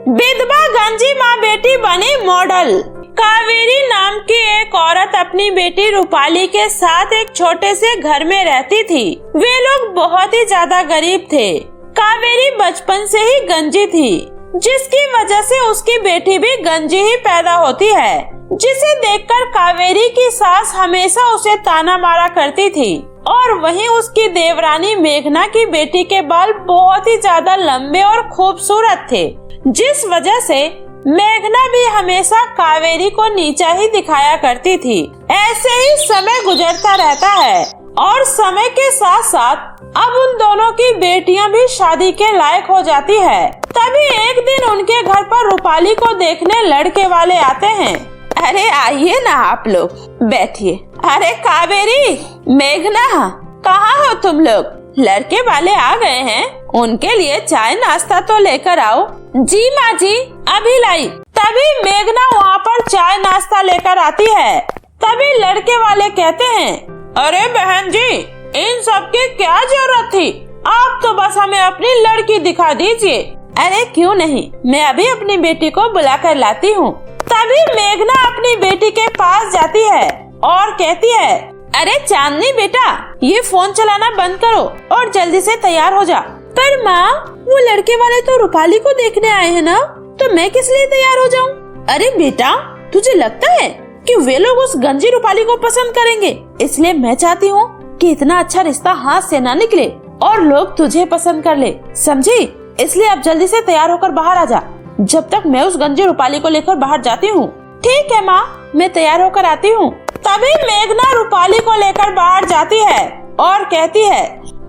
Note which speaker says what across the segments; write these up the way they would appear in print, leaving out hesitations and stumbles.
Speaker 1: विधवा गंजी माँ बेटी बनी मॉडल। कावेरी नाम की एक औरत अपनी बेटी रूपाली के साथ एक छोटे से घर में रहती थी। वे लोग बहुत ही ज्यादा गरीब थे। कावेरी बचपन से ही गंजी थी, जिसकी वजह से उसकी बेटी भी गंजी ही पैदा होती है, जिसे देखकर कावेरी की सास हमेशा उसे ताना मारा करती थी। और वहीं उसकी देवरानी मेघना की बेटी के बाल बहुत ही ज्यादा लंबे और खूबसूरत थे, जिस वजह से मेघना भी हमेशा कावेरी को नीचा ही दिखाया करती थी। ऐसे ही समय गुजरता रहता है और समय के साथ साथ अब उन दोनों की बेटियां भी शादी के लायक हो जाती है। तभी एक दिन उनके घर पर रूपाली को देखने लड़के वाले आते हैं। अरे आइए ना आप लोग, बैठिए। अरे कावेरी, मेघना, कहाँ हो तुम लोग? लड़के वाले आ गए हैं, उनके लिए चाय नाश्ता तो लेकर आओ। जी माँ जी, अभी लाई। तभी मेघना वहाँ पर चाय नाश्ता लेकर आती है। तभी लड़के वाले कहते हैं, अरे बहन जी, इन सब की क्या जरूरत थी? आप तो बस हमें अपनी लड़की दिखा दीजिए। अरे क्यों नहीं, मैं अभी अपनी बेटी को बुला कर लाती हूँ। तभी मेघना अपनी बेटी के पास जाती है और कहती है, अरे चांदनी बेटा, ये फोन चलाना बंद करो और जल्दी से तैयार हो जा। पर माँ, वो लड़के वाले तो रूपाली को देखने आए हैं ना, तो मैं किस लिए तैयार हो जाऊँ? अरे बेटा, तुझे लगता है कि वे लोग उस गंजी रूपाली को पसंद करेंगे? इसलिए मैं चाहती हूँ कि इतना अच्छा रिश्ता हाथ से ना निकले और लोग तुझे पसंद कर ले, समझी? इसलिए अब जल्दी से तैयार होकर बाहर आ जा, जब तक मैं उस गंजी रूपाली को लेकर बाहर जाती हूँ। ठीक है माँ, मैं तैयार होकर आती हूँ। तभी मेघना रूपाली को लेकर बाहर जाती है और कहती है,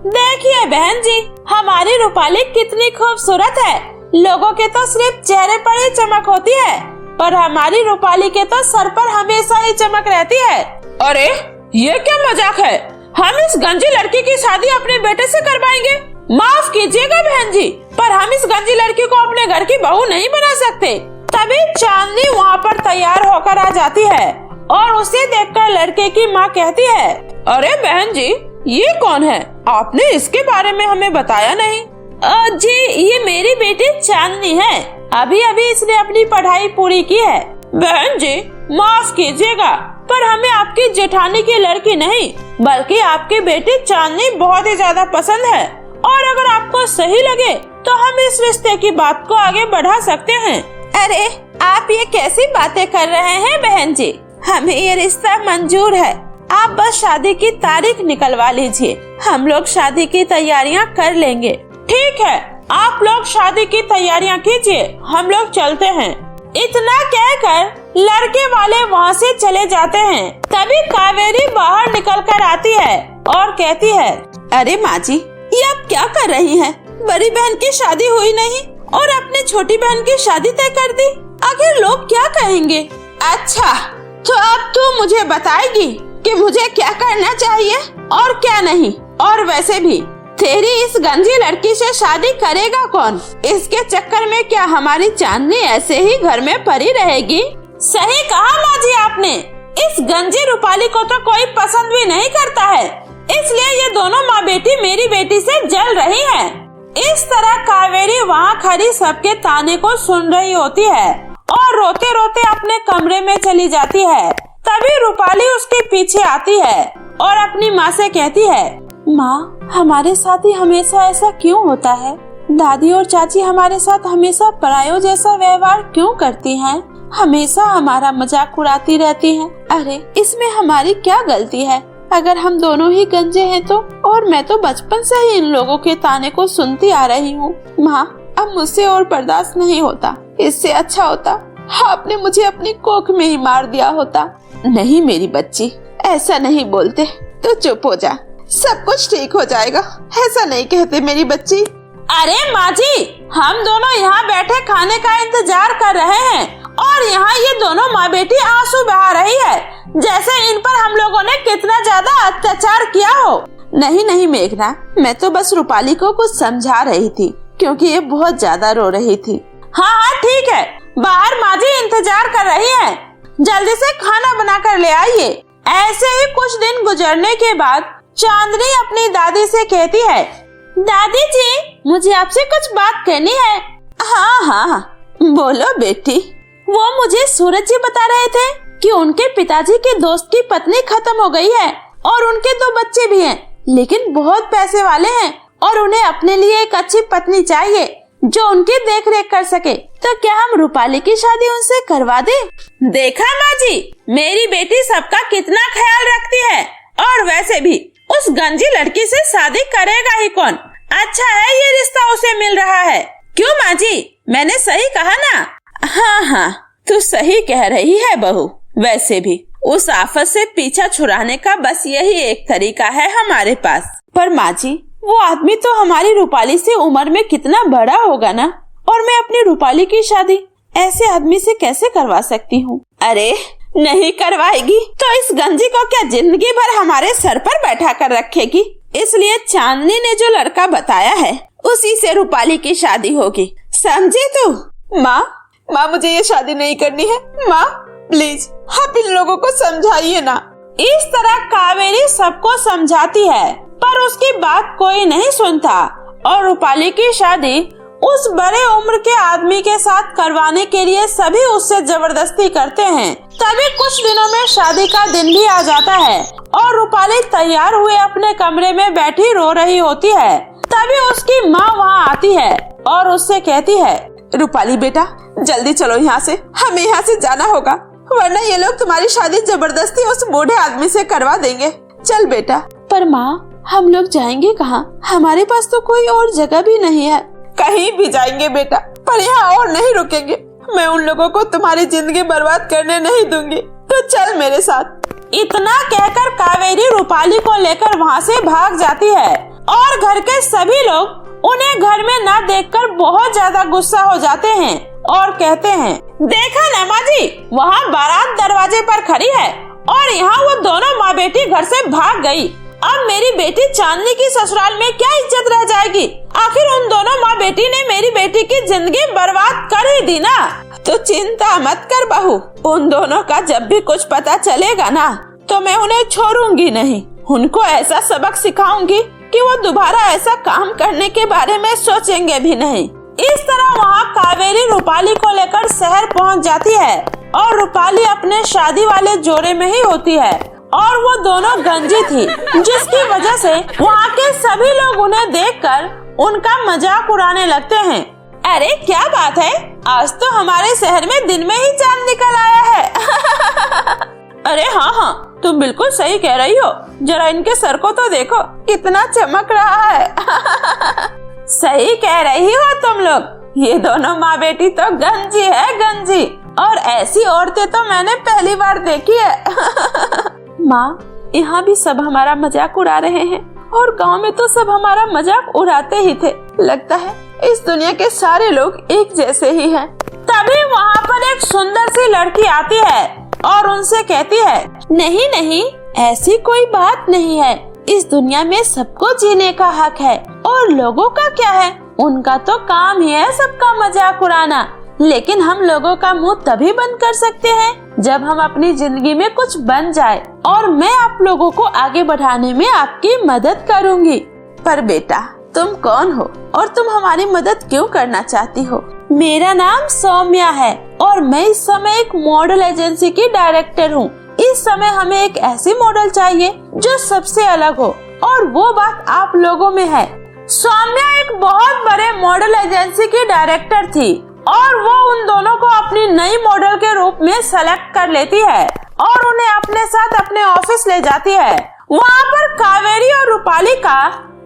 Speaker 1: देखिए बहन जी, हमारी रूपाली कितनी खूबसूरत है। लोगों के तो सिर्फ चेहरे पर ही चमक होती है, पर हमारी रूपाली के तो सर पर हमेशा ही चमक रहती है। अरे ये क्या मजाक है? हम इस गंजी लड़की की शादी अपने बेटे से करवाएंगे? माफ कीजिएगा बहन जी, पर हम इस गंजी लड़की को अपने घर की बहू नहीं बना सकते। तभी चांदनी वहाँ पर तैयार होकर आ जाती है और उसे देखकर लड़के की माँ कहती है, अरे बहन जी, ये कौन है? आपने इसके बारे में हमें बताया नहीं। जी, ये मेरी बेटी चांदनी है। अभी अभी इसने अपनी पढ़ाई पूरी की है। बहन जी माफ कीजिएगा, पर हमें आपकी जेठानी की लड़की नहीं, बल्कि आपकी बेटी चांदनी बहुत ही ज्यादा पसंद है। और अगर आपको सही लगे तो हम इस रिश्ते की बात को आगे बढ़ा सकते हैं। अरे आप ये कैसी बातें कर रहे हैं बहन जी? हमें ये रिश्ता मंजूर है। आप बस शादी की तारीख निकलवा लीजिए, हम लोग शादी की तैयारियां कर लेंगे। ठीक है, आप लोग शादी की तैयारियां कीजिए, हम लोग चलते हैं। इतना कहकर लड़के वाले वहाँ से चले जाते हैं। तभी कावेरी बाहर निकल कर आती है और कहती है, अरे माँ जी, ये आप क्या कर रही हैं? बड़ी बहन की शादी हुई नहीं और अपनी छोटी बहन की शादी तय कर दी। आखिर लोग क्या कहेंगे? अच्छा, तो अब तू मुझे बताएगी कि मुझे क्या करना चाहिए और क्या नहीं। और वैसे भी तेरी इस गंजी लड़की से शादी करेगा कौन? इसके चक्कर में क्या हमारी चांदनी ऐसे ही घर में पड़ी रहेगी? सही कहा माँ जी आपने। इस गंजी रूपाली को तो कोई पसंद भी नहीं करता है, इसलिए ये दोनों माँ बेटी मेरी बेटी से जल रही हैं। इस तरह कावेरी वहाँ खड़ी सबके ताने को सुन रही होती है और रोते रोते अपने कमरे में चली जाती है। तभी रूपाली उसके पीछे आती है और अपनी माँ से कहती है, माँ, हमारे साथ ही हमेशा ऐसा क्यों होता है? दादी और चाची हमारे साथ हमेशा परायों जैसा व्यवहार क्यों करती हैं? हमेशा हमारा मजाक उड़ाती रहती हैं। अरे इसमें हमारी क्या गलती है? अगर हम दोनों ही गंजे हैं तो? और मैं तो बचपन से ही इन लोगों के ताने को सुनती आ रही हूँ। माँ, अब मुझसे और बर्दाश्त नहीं होता। इससे अच्छा होता आपने मुझे अपनी कोख में ही मार दिया होता। नहीं मेरी बच्ची, ऐसा नहीं बोलते, तो चुप हो जा, सब कुछ ठीक हो जाएगा। ऐसा नहीं कहते मेरी बच्ची। अरे माँ जी, हम दोनों यहाँ बैठे खाने का इंतजार कर रहे हैं और यहाँ ये दोनों माँ बेटी आंसू बहा रही है, जैसे इन पर हम लोगों ने कितना ज्यादा अत्याचार किया हो। नहीं नहीं मेघना, मैं तो बस रूपाली को कुछ समझा रही थी, क्योंकि ये बहुत ज्यादा रो रही थी। हाँ हाँ ठीक है, बाहर माँ जी इंतजार कर रही है, जल्दी से खाना बना कर ले आइए। ऐसे ही कुछ दिन गुजरने के बाद चांदनी अपनी दादी से कहती है, दादी जी, मुझे आपसे कुछ बात करनी है। हाँ हाँ, बोलो बेटी। वो मुझे सूरज जी बता रहे थे कि उनके पिताजी के दोस्त की पत्नी खत्म हो गई है और उनके 2 बच्चे भी हैं, लेकिन बहुत पैसे वाले हैं और उन्हें अपने लिए एक अच्छी पत्नी चाहिए जो उनकी देख रेख कर सके। तो क्या हम रूपाली की शादी उनसे करवा दें? देखा माँ जी, मेरी बेटी सबका कितना ख्याल रखती है, और वैसे भी उस गंजी लड़की से शादी करेगा ही कौन। अच्छा है ये रिश्ता उसे मिल रहा है। क्यों माँ जी, मैंने सही कहा ना? हाँ, तू सही कह रही है बहू। वैसे भी उस आफत से पीछा छुड़ाने का बस यही एक तरीका है हमारे पास। पर माँ जी, वो आदमी तो हमारी रूपाली से उम्र में कितना बड़ा होगा ना, और मैं अपनी रूपाली की शादी ऐसे आदमी से कैसे करवा सकती हूँ? अरे नहीं करवाएगी तो इस गंजी को क्या जिंदगी भर हमारे सर पर बैठा कर रखेगी? इसलिए चांदनी ने जो लड़का बताया है उसी से रूपाली की शादी होगी, समझी तू? माँ मुझे ये शादी नहीं करनी है। माँ प्लीज आप इन लोगों को समझाइए ना। इस तरह कावेरी सबको समझाती है, पर उसकी बात कोई नहीं सुनता और रूपाली की शादी उस बड़े उम्र के आदमी के साथ करवाने के लिए सभी उससे जबरदस्ती करते हैं। तभी कुछ दिनों में शादी का दिन भी आ जाता है और रूपाली तैयार हुए अपने कमरे में बैठी रो रही होती है। तभी उसकी माँ वहाँ आती है और उससे कहती है, रूपाली बेटा जल्दी चलो यहाँ से, हमें यहाँ से जाना होगा, वरना ये लोग तुम्हारी शादी जबरदस्ती उस बूढ़े आदमी से करवा देंगे। चल बेटा। पर माँ हम लोग जाएंगे कहाँ? हमारे पास तो कोई और जगह भी नहीं है। कहीं भी जाएंगे बेटा, पर यहाँ और नहीं रुकेंगे। मैं उन लोगों को तुम्हारी जिंदगी बर्बाद करने नहीं दूंगी, तो चल मेरे साथ। इतना कहकर कावेरी रूपाली को लेकर वहाँ से भाग जाती है और घर के सभी लोग उन्हें घर में न देखकर बहुत ज्यादा गुस्सा हो जाते हैं और कहते हैं, देखा ना माँ जी, वहाँ बारात दरवाजे पर खड़ी है और यहाँ वो दोनों माँ बेटी घर से भाग गई। अब मेरी बेटी चांदनी की ससुराल में क्या इज्जत रह जाएगी? आखिर उन दोनों माँ बेटी ने मेरी बेटी की जिंदगी बर्बाद कर ही दी ना। तो चिंता मत कर बहू, उन दोनों का जब भी कुछ पता चलेगा ना तो मैं उन्हें छोड़ूंगी नहीं। उनको ऐसा सबक सिखाऊंगी कि वो दोबारा ऐसा काम करने के बारे में सोचेंगे भी नहीं। इस तरह वहाँ कावेरी रूपाली को लेकर शहर पहुँच जाती है और रूपाली अपने शादी वाले जोड़े में ही होती है और वो दोनों गंजी थी, जिसकी वजह से वहाँ के सभी लोग उन्हें देखकर उनका मजाक उड़ाने लगते हैं। अरे क्या बात है, आज तो हमारे शहर में दिन में ही चांद निकल आया है। अरे हाँ, तुम बिल्कुल सही कह रही हो, जरा इनके सर को तो देखो कितना चमक रहा है। सही कह रही हो तुम लोग, ये दोनों माँ बेटी तो गंजी है, गंजी। और ऐसी औरतें तो मैंने पहली बार देखी है। माँ, यहाँ भी सब हमारा मजाक उड़ा रहे हैं और गांव में तो सब हमारा मजाक उड़ाते ही थे। लगता है इस दुनिया के सारे लोग एक जैसे ही हैं। तभी वहाँ पर एक सुंदर सी लड़की आती है और उनसे कहती है, नहीं नहीं, ऐसी कोई बात नहीं है। इस दुनिया में सबको जीने का हक है और लोगों का क्या है, उनका तो काम ही है सबका मजाक उड़ाना। लेकिन हम लोगों का मुंह तभी बंद कर सकते हैं जब हम अपनी जिंदगी में कुछ बन जाए, और मैं आप लोगों को आगे बढ़ाने में आपकी मदद करूंगी। पर बेटा तुम कौन हो और तुम हमारी मदद क्यों करना चाहती हो? मेरा नाम सौम्या है और मैं इस समय एक मॉडल एजेंसी की डायरेक्टर हूँ। इस समय हमें एक ऐसी मॉडल चाहिए जो सबसे अलग हो, और वो बात आप लोगों में है। सौम्या एक बहुत बड़े मॉडल एजेंसी की डायरेक्टर थी और वो उन दोनों को अपनी नई मॉडल के रूप में सेलेक्ट कर लेती है और उन्हें अपने साथ अपने ऑफिस ले जाती है। वहाँ पर कावेरी और रूपाली का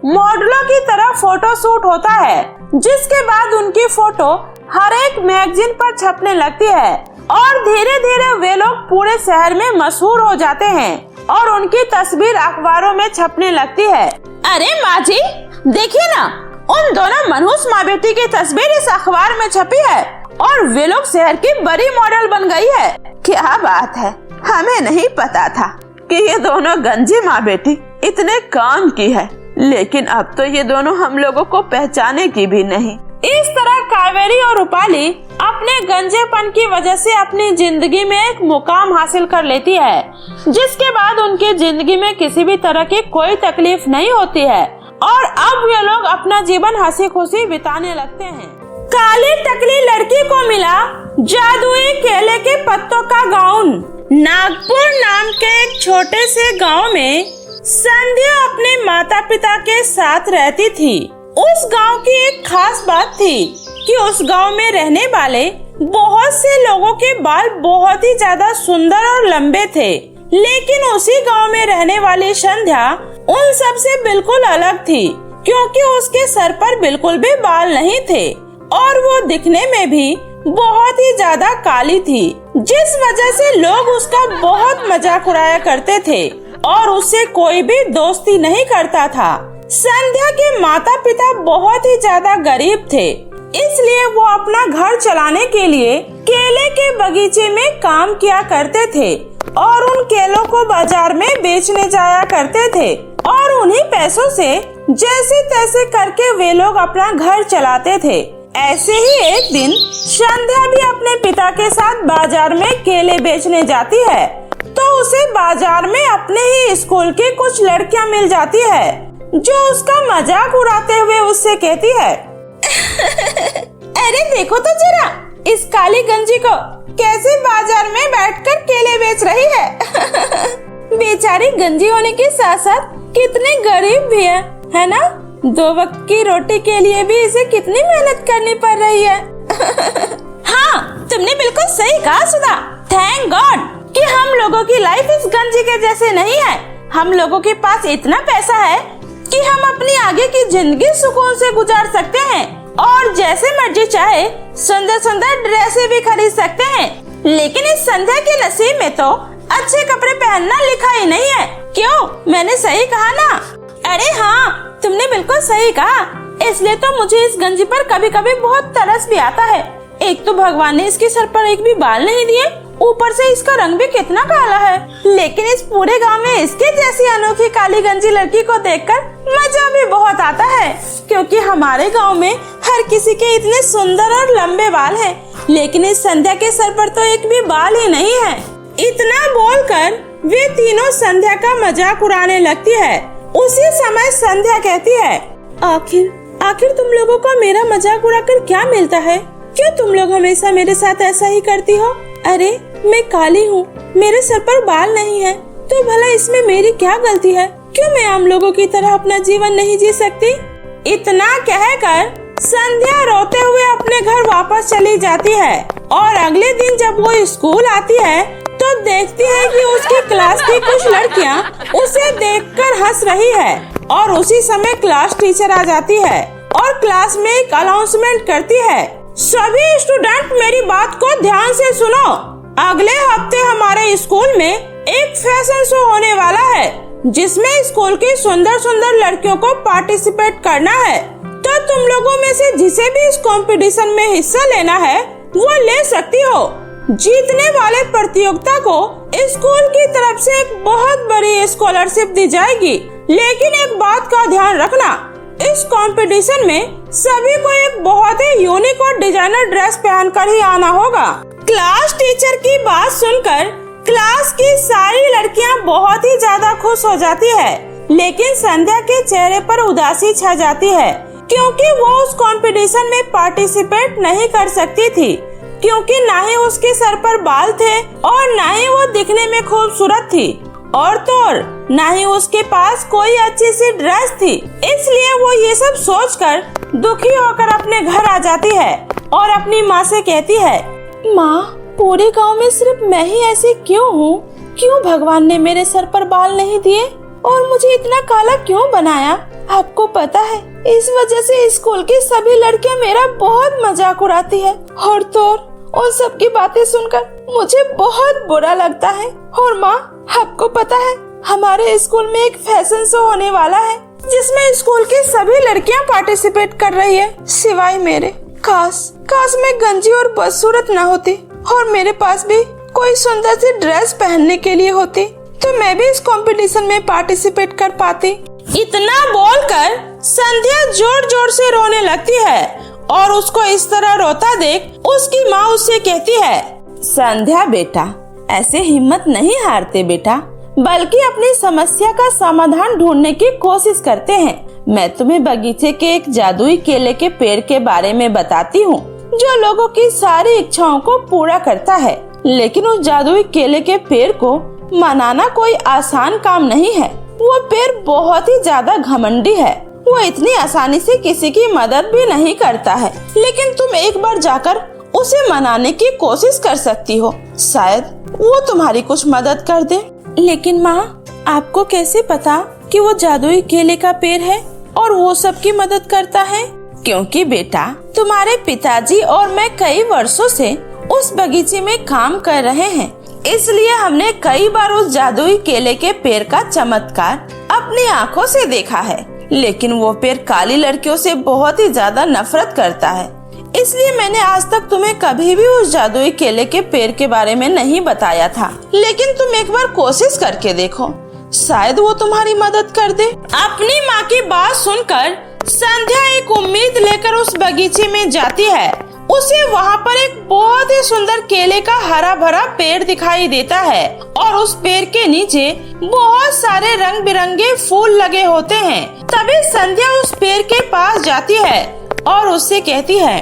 Speaker 1: मॉडलों की तरह फोटो शूट होता है, जिसके बाद उनकी फोटो हर एक मैगजीन पर छपने लगती है और धीरे धीरे वे लोग पूरे शहर में मशहूर हो जाते हैं और उनकी तस्वीर अखबारों में छपने लगती है। अरे माँ जी देखिए ना, उन दोनों मनहूस माँ बेटी की तस्वीर इस अखबार में छपी है और वे लोग शहर की बड़ी मॉडल बन गई है। क्या बात है, हमें नहीं पता था कि ये दोनों गंजी माँ बेटी इतने काम की है, लेकिन अब तो ये दोनों हम लोगों को पहचाने की भी नहीं। इस तरह कावेरी और रूपाली अपने गंजेपन की वजह से अपनी जिंदगी में एक मुकाम हासिल कर लेती है, जिसके बाद उनकी जिंदगी में किसी भी तरह की कोई तकलीफ नहीं होती है और अब वे लोग अपना जीवन हंसी खुशी बिताने लगते हैं। काली टकली लड़की को मिला जादुई केले के पत्तों का गाउन। नागपुर नाम के एक छोटे से गांव में संध्या अपने माता पिता के साथ रहती थी। उस गांव की एक खास बात थी कि उस गांव में रहने वाले बहुत से लोगों के बाल बहुत ही ज्यादा सुंदर और लंबे थे, लेकिन उसी गांव में रहने वाली संध्या उन सब से बिल्कुल अलग थी, क्योंकि उसके सर पर बिल्कुल भी बाल नहीं थे और वो दिखने में भी बहुत ही ज्यादा काली थी, जिस वजह से लोग उसका बहुत मजाक उड़ाया करते थे और उससे कोई भी दोस्ती नहीं करता था। संध्या के माता पिता बहुत ही ज्यादा गरीब थे, इसलिए वो अपना घर चलाने के लिए केले के बगीचे में काम किया करते थे और उन केलों को बाजार में बेचने जाया करते थे और उन्हीं पैसों से जैसे तैसे करके वे लोग अपना घर चलाते थे। ऐसे ही एक दिन संध्या भी अपने पिता के साथ बाजार में केले बेचने जाती है, तो उसे बाजार में अपने ही स्कूल की कुछ लड़कियां मिल जाती है, जो उसका मजाक उड़ाते हुए उससे कहती है अरे देखो तो जरा इस काली गंजी को कैसे बाजार में बैठकर केले बेच रही है। बेचारी गंजी होने के साथ साथ कितनी गरीब भी है ना? 2 वक्त की रोटी के लिए भी इसे कितनी मेहनत करनी पड़ रही है। हाँ, तुमने बिल्कुल सही कहा सुधा। थैंक गॉड कि हम लोगों की लाइफ इस गंजी के जैसे नहीं है। हम लोगों के पास इतना पैसा है कि हम अपनी आगे की जिंदगी सुकून से गुजार सकते हैं और जैसे मर्जी चाहे सुंदर सुंदर ड्रेसें भी खरीद सकते हैं। लेकिन इस संध्या के नसीब में तो अच्छे कपड़े पहनना लिखा ही नहीं है। क्यों, मैंने सही कहा ना? अरे हाँ, तुमने बिल्कुल सही कहा। इसलिए तो मुझे इस गंजी पर कभी कभी बहुत तरस भी आता है। एक तो भगवान ने इसके सर पर एक भी बाल नहीं दिए, ऊपर से इसका रंग भी कितना काला है। लेकिन इस पूरे गांव में इसके जैसी अनोखी काली गंजी लड़की को देखकर मजा भी बहुत आता है, क्योंकि हमारे गांव में हर किसी के इतने सुंदर और लंबे बाल हैं, लेकिन इस संध्या के सर पर तो एक भी बाल ही नहीं है। इतना बोलकर वे तीनों संध्या का मजाक उड़ाने लगती है। उसी समय संध्या कहती है, आखिर तुम लोगों को मेरा मजाक उड़ाकर क्या मिलता है? क्यों तुम लोग हमेशा मेरे साथ ऐसा ही करती हो? अरे मैं काली हूँ, मेरे सर पर बाल नहीं है, तो भला इसमें मेरी क्या गलती है? क्यों मैं आम लोगों की तरह अपना जीवन नहीं जी सकती? इतना कहकर संध्या रोते हुए अपने घर वापस चली जाती है और अगले दिन जब वो स्कूल आती है तो देखती है कि उसकी क्लास की कुछ लड़कियां उसे देखकर हंस रही है और उसी समय क्लास टीचर आ जाती है और क्लास में एक अनाउंसमेंट करती है, सभी स्टूडेंट मेरी बात को ध्यान से सुनो। अगले हफ्ते हमारे स्कूल में एक फैशन शो होने वाला है, जिसमें स्कूल की सुंदर सुंदर लड़कियों को पार्टिसिपेट करना है। तो तुम लोगों में से जिसे भी इस कंपटीशन में हिस्सा लेना है वो ले सकती हो। जीतने वाले प्रतियोगिता को स्कूल की तरफ से एक बहुत बड़ी स्कॉलरशिप दी जाएगी। लेकिन एक बात का ध्यान रखना, इस कंपटीशन में सभी को एक बहुत ही यूनिक और डिजाइनर ड्रेस पहनकर ही आना होगा। क्लास टीचर की बात सुनकर क्लास की सारी लड़कियां बहुत ही ज्यादा खुश हो जाती है, लेकिन संध्या के चेहरे पर उदासी छा जाती है, क्योंकि वो उस कंपटीशन में पार्टिसिपेट नहीं कर सकती थी, क्योंकि ना ही उसके सर पर बाल थे और ना ही वो दिखने में खूबसूरत थी और तो और ना ही उसके पास कोई अच्छी सी ड्रेस थी। इसलिए वो ये सब सोचकर दुखी होकर अपने घर आ जाती है और अपनी माँ से कहती है, माँ, पूरे गांव में सिर्फ मैं ही ऐसी क्यों हूँ? क्यों भगवान ने मेरे सर पर बाल नहीं दिए और मुझे इतना काला क्यों बनाया? आपको पता है, इस वजह से स्कूल की सभी लड़कियां मेरा बहुत मजाक उड़ाती है और तो और उन सब की बातें सुनकर मुझे बहुत बुरा लगता है। और माँ, आपको पता है, हमारे स्कूल में एक फैशन शो होने वाला है, जिसमें स्कूल की सभी लड़कियां पार्टिसिपेट कर रही है, सिवाय मेरे। काश मैं गंजी और बदसूरत न होती और मेरे पास भी कोई सुंदर सी ड्रेस पहनने के लिए होती, तो मैं भी इस कंपटीशन में पार्टिसिपेट कर पाती। इतना बोलकर संध्या जोर जोर से रोने लगती है और उसको इस तरह रोता देख उसकी माँ उससे कहती है, संध्या बेटा, ऐसे हिम्मत नहीं हारते बेटा, बल्कि अपनी समस्या का समाधान ढूंढने की कोशिश करते हैं। मैं तुम्हें बगीचे के एक जादुई केले के पेड़ के बारे में बताती हूँ, जो लोगों की सारी इच्छाओं को पूरा करता है। लेकिन उस जादुई केले के पेड़ को मनाना कोई आसान काम नहीं है। वो पेड़ बहुत ही ज्यादा घमंडी है। वो इतनी आसानी से किसी की मदद भी नहीं करता है। लेकिन तुम एक बार जाकर उसे मनाने की कोशिश कर सकती हो, शायद वो तुम्हारी कुछ मदद कर दे। लेकिन माँ, आपको कैसे पता कि वो जादुई केले का पेड़ है और वो सबकी मदद करता है? क्योंकि बेटा, तुम्हारे पिताजी और मैं कई वर्षों से उस बगीचे में काम कर रहे हैं, इसलिए हमने कई बार उस जादुई केले के पेड़ का चमत्कार अपनी आँखों से देखा है। लेकिन वो पेड़ काली लड़कियों से बहुत ही ज्यादा नफरत करता है, इसलिए मैंने आज तक तुम्हें कभी भी उस जादुई केले के पेड़ के बारे में नहीं बताया था। लेकिन तुम एक बार कोशिश करके देखो, शायद वो तुम्हारी मदद कर दे। अपनी माँ की बात सुनकर संध्या एक उम्मीद लेकर उस बगीचे में जाती है। उसे वहाँ पर एक बहुत ही सुंदर केले का हरा भरा पेड़ दिखाई देता है और उस पेड़ के नीचे बहुत सारे रंग बिरंगे फूल लगे होते हैं। तभी संध्या उस पेड़ के पास जाती है और उससे कहती है,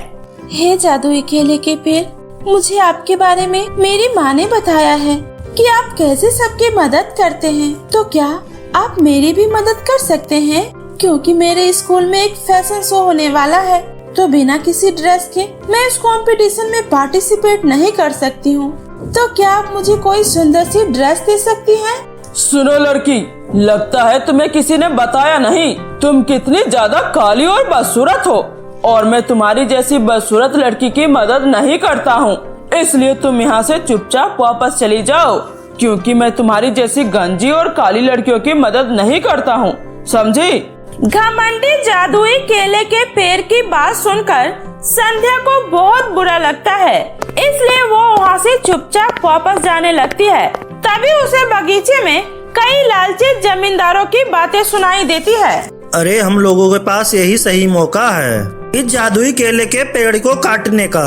Speaker 1: हे जादुई केले के पेड़, मुझे आपके बारे में मेरी माँ ने बताया है कि आप कैसे सबकी मदद करते हैं। तो क्या आप मेरी भी मदद कर सकते हैं? क्योंकि मेरे स्कूल में एक फैशन शो होने वाला है, तो बिना किसी ड्रेस के मैं इस कंपटीशन में पार्टिसिपेट नहीं कर सकती हूँ। तो क्या आप मुझे कोई सुंदर सी ड्रेस दे सकती हैं?
Speaker 2: सुनो लड़की, लगता है तुम्हें किसी ने बताया नहीं, तुम कितनी ज्यादा काली और बदसूरत हो और मैं तुम्हारी जैसी बदसूरत लड़की की मदद नहीं करता हूँ। इसलिए तुम यहाँ से चुपचाप वापस चली जाओ, क्योंकि मैं तुम्हारी जैसी गंजी और काली लड़कियों की मदद नहीं करता हूँ, समझी?
Speaker 1: घमंडी जादुई केले के पेड़ की बात सुनकर संध्या को बहुत बुरा लगता है, इसलिए वो वहाँ से चुपचाप वापस जाने लगती है। तभी उसे बगीचे में कई लालची जमींदारों की बातें सुनाई देती है।
Speaker 3: अरे, हम लोगों के पास यही सही मौका है इस जादुई केले के पेड़ को काटने का।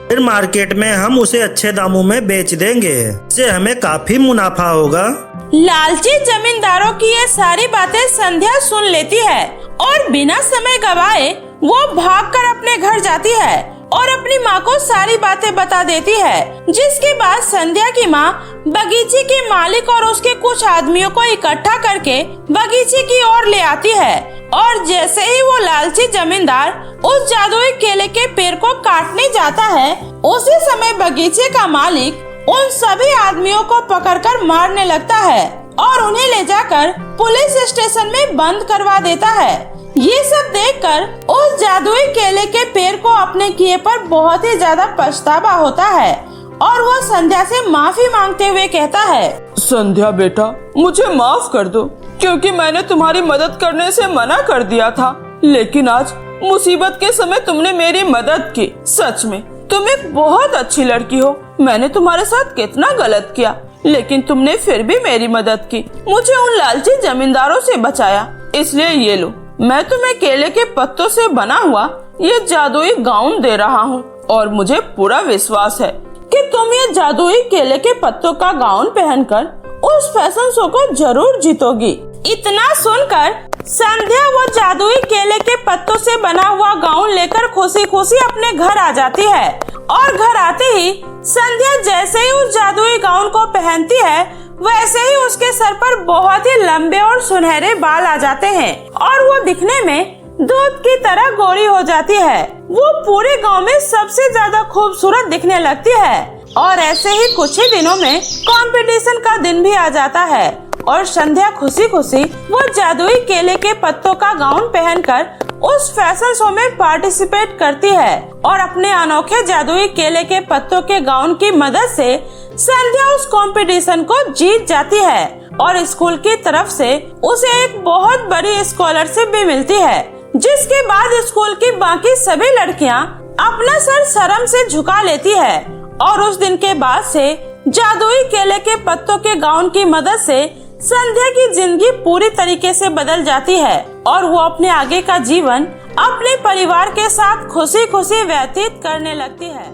Speaker 3: फिर मार्केट में हम उसे अच्छे दामों में बेच देंगे, इससे हमें काफी मुनाफा होगा।
Speaker 1: लालची जमींदारों की ये सारी बातें संध्या सुन लेती है और बिना समय गवाए वो भागकर अपने घर जाती है और अपनी माँ को सारी बातें बता देती है। जिसके बाद संध्या की माँ बगीचे के मालिक और उसके कुछ आदमियों को इकट्ठा करके बगीचे की ओर ले आती है और जैसे ही वो लालची जमींदार उस जादुई केले के पेड़ को काटने जाता है, उसी समय बगीचे का मालिक उन सभी आदमियों को पकड़कर मारने लगता है और उन्हें ले जाकर पुलिस स्टेशन में बंद करवा देता है। ये सब देखकर उस जादुई केले के पेड़ को अपने किए पर बहुत ही ज्यादा पछतावा होता है और वो संध्या से माफी मांगते हुए कहता है,
Speaker 2: संध्या बेटा, मुझे माफ कर दो, क्योंकि मैंने तुम्हारी मदद करने से मना कर दिया था। लेकिन आज मुसीबत के समय तुमने मेरी मदद की। सच में तुम एक बहुत अच्छी लड़की हो। मैंने तुम्हारे साथ कितना गलत किया, लेकिन तुमने फिर भी मेरी मदद की, मुझे उन लालची जमींदारों से बचाया। इसलिए ये लो, मैं तुम्हें केले के पत्तों से बना हुआ ये जादुई गाउन दे रहा हूँ और मुझे पूरा विश्वास है कि तुम ये जादुई केले के पत्तों का गाउन पहनकर उस फैशन शो को जरूर जीतोगी। इतना सुनकर संध्या वो जादुई केले के पत्तों से बना हुआ गाउन लेकर खुशी खुशी अपने घर आ जाती है और घर आते ही संध्या जैसे ही उस जादुई गाउन को पहनती है, वैसे ही उसके सर पर बहुत ही लंबे और सुनहरे बाल आ जाते हैं और वो दिखने में दूध की तरह गोरी हो जाती है। वो पूरे गांव में सबसे ज्यादा खूबसूरत दिखने लगती है और ऐसे ही कुछ ही दिनों में कंपटीशन का दिन भी आ जाता है और संध्या खुशी खुशी वो जादुई केले के पत्तों का गाउन पहनकर उस फैशन शो में पार्टिसिपेट करती है और अपने अनोखे जादुई केले के पत्तों के गाउन की मदद से संध्या उस कंपटीशन को जीत जाती है और स्कूल की तरफ से उसे एक बहुत बड़ी स्कॉलरशिप भी मिलती है। जिसके बाद स्कूल की बाकी सभी लड़कियां अपना सर शर्म से झुका लेती है और उस दिन के बाद से जादुई केले के पत्तों के गाउन की मदद से संध्या की जिंदगी पूरी तरीके से बदल जाती है और वो अपने आगे का जीवन अपने परिवार के साथ खुशी खुशी व्यतीत करने लगती है।